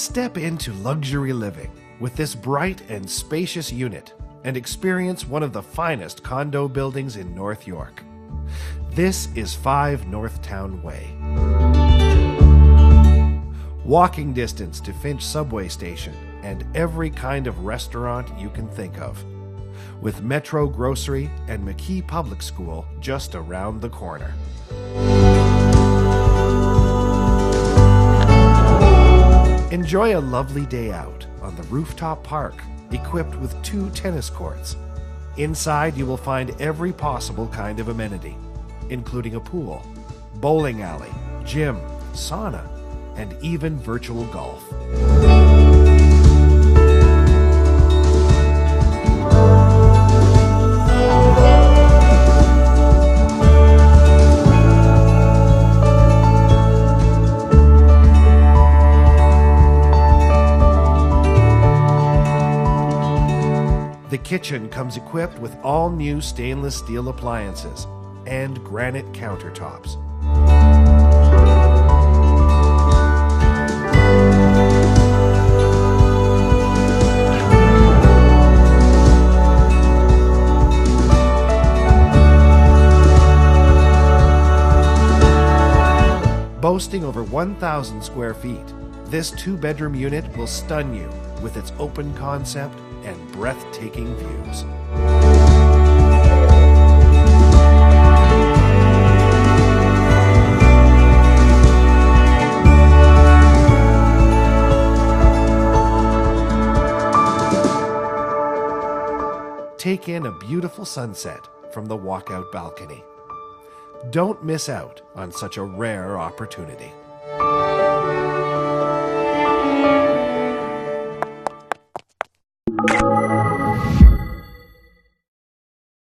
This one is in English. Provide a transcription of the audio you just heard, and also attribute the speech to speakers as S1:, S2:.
S1: Step into luxury living with this bright and spacious unit and experience one of the finest condo buildings in North York. This is 5 Northtown Way. Walking distance to Finch subway station and every kind of restaurant you can think of, with Metro Grocery and McKee Public School just around the corner. Enjoy a lovely day out on the rooftop park, equipped with 2 tennis courts. Inside, you will find every possible kind of amenity, including a pool, bowling alley, gym, sauna, and even virtual golf. The kitchen comes equipped with all new stainless steel appliances and granite countertops. Boasting over 1,000 square feet, this 2-bedroom unit will stun you with its open concept and breathtaking views. Take in a beautiful sunset from the walkout balcony. Don't miss out on such a rare opportunity.